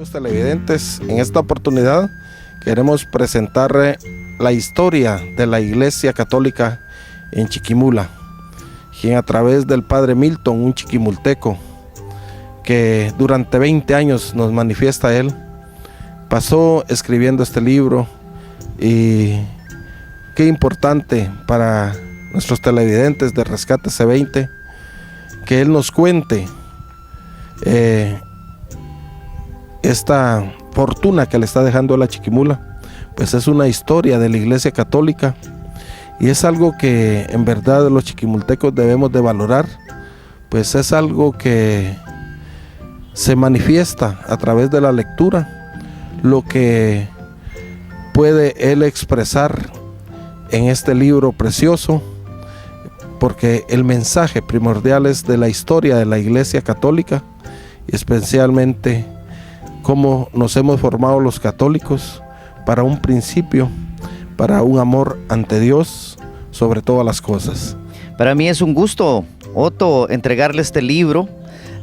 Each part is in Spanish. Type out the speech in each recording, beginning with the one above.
Estimados televidentes, en esta oportunidad queremos presentar la historia de la Iglesia Católica en Chiquimula, quien a través del Padre Milton, un chiquimulteco, que durante 20 años nos manifiesta él, pasó escribiendo este libro. Y qué importante para nuestros televidentes de Rescate C20 que él nos cuente esta fortuna que le está dejando a la Chiquimula. Pues es una historia de la Iglesia Católica y es algo que en verdad los chiquimultecos debemos de valorar, pues es algo que se manifiesta a través de la lectura, lo que puede él expresar en este libro precioso, porque el mensaje primordial es de la historia de la Iglesia Católica y especialmente cómo nos hemos formado los católicos para un principio, para un amor ante Dios sobre todas las cosas. Para mí es un gusto, Otto, entregarle este libro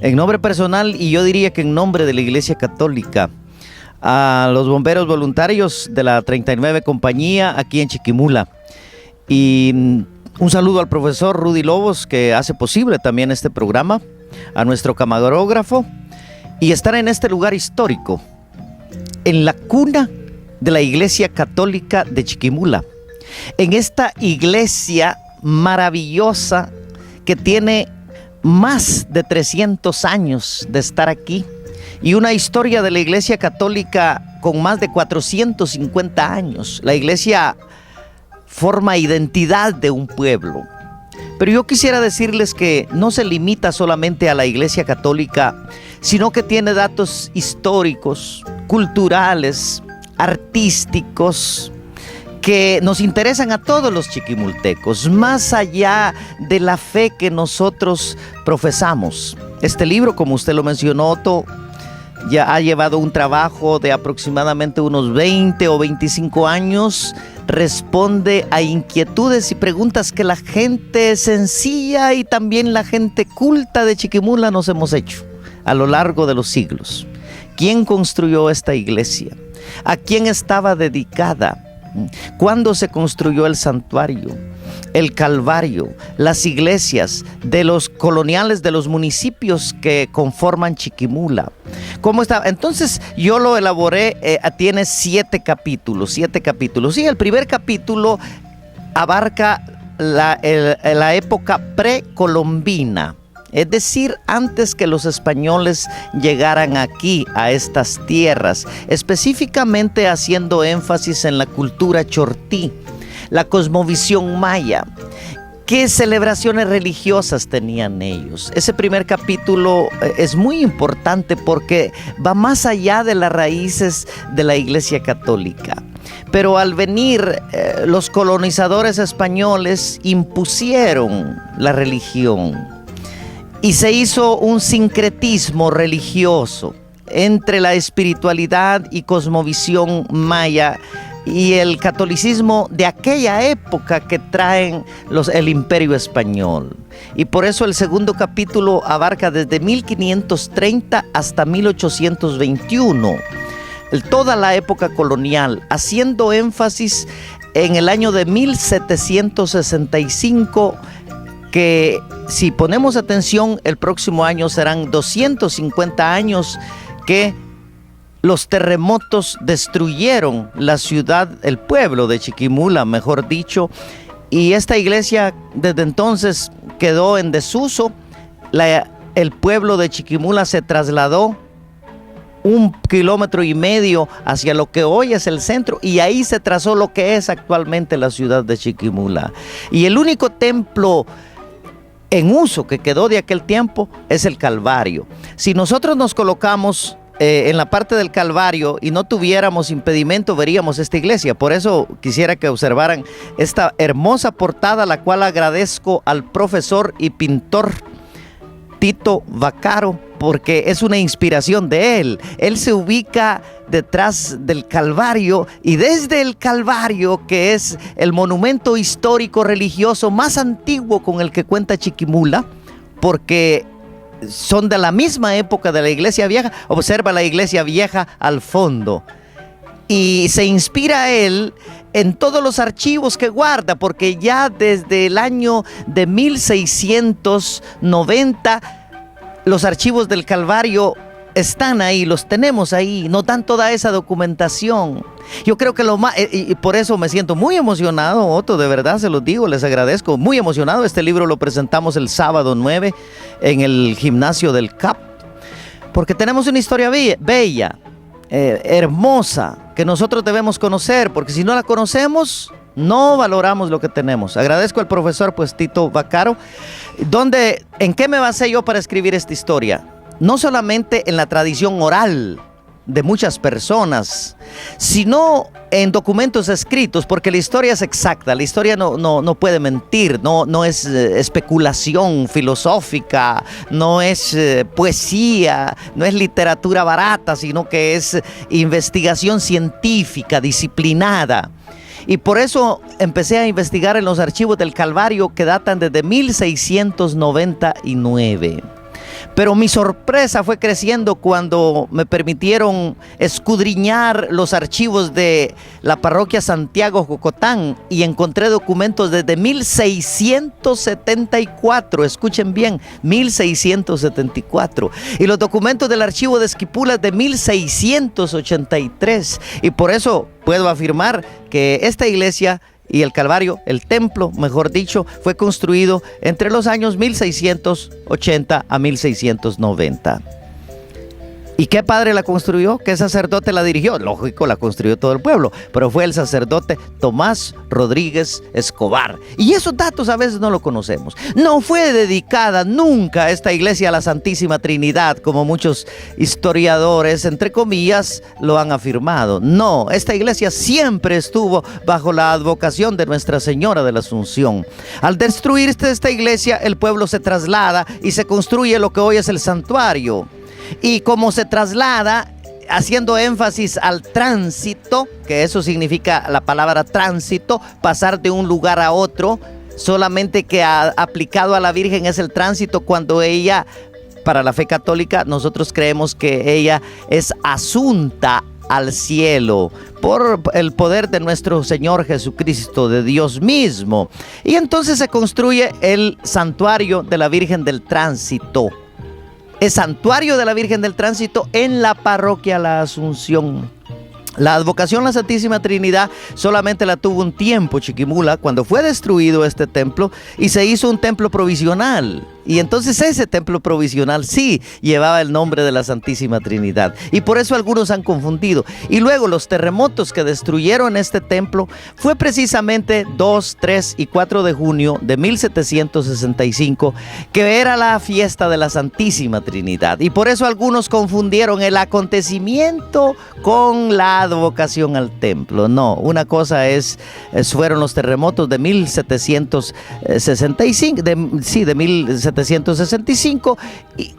en nombre personal y yo diría que en nombre de la Iglesia Católica a los bomberos voluntarios de la 39 compañía aquí en Chiquimula. Y un saludo al profesor Rudy Lobos, que hace posible también este programa, a nuestro camarógrafo, y estar en este lugar histórico, en la cuna de la Iglesia Católica de Chiquimula, en esta iglesia maravillosa que tiene más de 300 años de estar aquí, y una historia de la Iglesia Católica con más de 450 años. La iglesia forma identidad de un pueblo. Pero yo quisiera decirles que no se limita solamente a la Iglesia Católica, sino que tiene datos históricos, culturales, artísticos, que nos interesan a todos los chiquimultecos, más allá de la fe que nosotros profesamos. Este libro, como usted lo mencionó, Otto, ya ha llevado un trabajo de aproximadamente unos 20 o 25 años. Responde a inquietudes y preguntas que la gente sencilla y también la gente culta de Chiquimula nos hemos hecho a lo largo de los siglos. ¿Quién construyó esta iglesia? ¿A quién estaba dedicada? ¿Cuándo se construyó el santuario, el Calvario, las iglesias de los coloniales de los municipios que conforman Chiquimula? ¿Cómo está? Entonces yo lo elaboré, tiene 7 capítulos. Y el primer capítulo abarca la época precolombina. Es decir, antes que los españoles llegaran aquí, a estas tierras, específicamente haciendo énfasis en la cultura chortí, la cosmovisión maya. ¿Qué celebraciones religiosas tenían ellos? Ese primer capítulo es muy importante porque va más allá de las raíces de la Iglesia Católica. Pero al venir los colonizadores españoles impusieron la religión. Y se hizo un sincretismo religioso entre la espiritualidad y cosmovisión maya y el catolicismo de aquella época que traen el Imperio Español. Y por eso el segundo capítulo abarca desde 1530 hasta 1821, toda la época colonial, haciendo énfasis en el año de 1765, que si ponemos atención, el próximo año serán 250 años que los terremotos destruyeron la ciudad, el pueblo de Chiquimula, mejor dicho, y esta iglesia desde entonces quedó en desuso. El pueblo de Chiquimula se trasladó 1,5 kilómetros hacia lo que hoy es el centro, y ahí se trazó lo que es actualmente la ciudad de Chiquimula. Y el único templo en uso que quedó de aquel tiempo es el Calvario. Si nosotros nos colocamos en la parte del Calvario y no tuviéramos impedimento, veríamos esta iglesia. Por eso quisiera que observaran esta hermosa portada, la cual agradezco al profesor y pintor Tito Vaccaro, porque es una inspiración de él. Él se ubica detrás del Calvario, y desde el Calvario, que es el monumento histórico religioso más antiguo con el que cuenta Chiquimula, porque son de la misma época de la iglesia vieja. Observa la iglesia vieja al fondo. Y se inspira él en todos los archivos que guarda, porque ya desde el año de 1690 los archivos del Calvario están ahí, los tenemos ahí, nos dan toda esa documentación. Yo creo que lo más, y por eso me siento muy emocionado, Otto, de verdad se los digo, les agradezco, muy emocionado. Este libro lo presentamos el sábado 9 en el gimnasio del CAP, porque tenemos una historia bella, hermosa, que nosotros debemos conocer, porque si no la conocemos, no valoramos lo que tenemos. Agradezco al profesor Tito Vaccaro. ¿En qué me basé yo para escribir esta historia? No solamente en la tradición oral de muchas personas, sino en documentos escritos, porque la historia es exacta, la historia no puede mentir, no es especulación filosófica, no es poesía, no es literatura barata, sino que es investigación científica, disciplinada. Y por eso empecé a investigar en los archivos del Calvario que datan desde 1699. Pero mi sorpresa fue creciendo cuando me permitieron escudriñar los archivos de la parroquia Santiago Jocotán y encontré documentos desde 1674, escuchen bien, 1674, y los documentos del archivo de Esquipulas de 1683, y por eso puedo afirmar que esta iglesia y el Calvario, el templo, mejor dicho, fue construido entre los años 1680 a 1690. ¿Y qué padre la construyó? ¿Qué sacerdote la dirigió? Lógico, la construyó todo el pueblo, pero fue el sacerdote Tomás Rodríguez Escobar. Y esos datos a veces no lo conocemos. No fue dedicada nunca esta iglesia a la Santísima Trinidad, como muchos historiadores, entre comillas, lo han afirmado. No, esta iglesia siempre estuvo bajo la advocación de Nuestra Señora de la Asunción. Al destruirse esta iglesia, el pueblo se traslada y se construye lo que hoy es el santuario. Y como se traslada, haciendo énfasis al tránsito, que eso significa la palabra tránsito, pasar de un lugar a otro, solamente que aplicado a la Virgen es el tránsito cuando ella, para la fe católica, nosotros creemos que ella es asunta al cielo por el poder de nuestro Señor Jesucristo, de Dios mismo. Y entonces se construye el santuario de la Virgen del Tránsito. El santuario de la Virgen del Tránsito en la parroquia La Asunción. La advocación a la Santísima Trinidad solamente la tuvo un tiempo Chiquimula, cuando fue destruido este templo y se hizo un templo provisional. Y entonces ese templo provisional sí llevaba el nombre de la Santísima Trinidad. Y por eso algunos han confundido. Y luego los terremotos que destruyeron este templo fue precisamente 2, 3 y 4 de junio de 1765, que era la fiesta de la Santísima Trinidad. Y por eso algunos confundieron el acontecimiento con la advocación al templo. No, una cosa fueron los terremotos de 1765, de 1765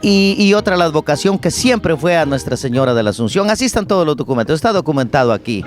y otra la advocación que siempre fue a Nuestra Señora de la Asunción. Así están todos los documentos, está documentado aquí.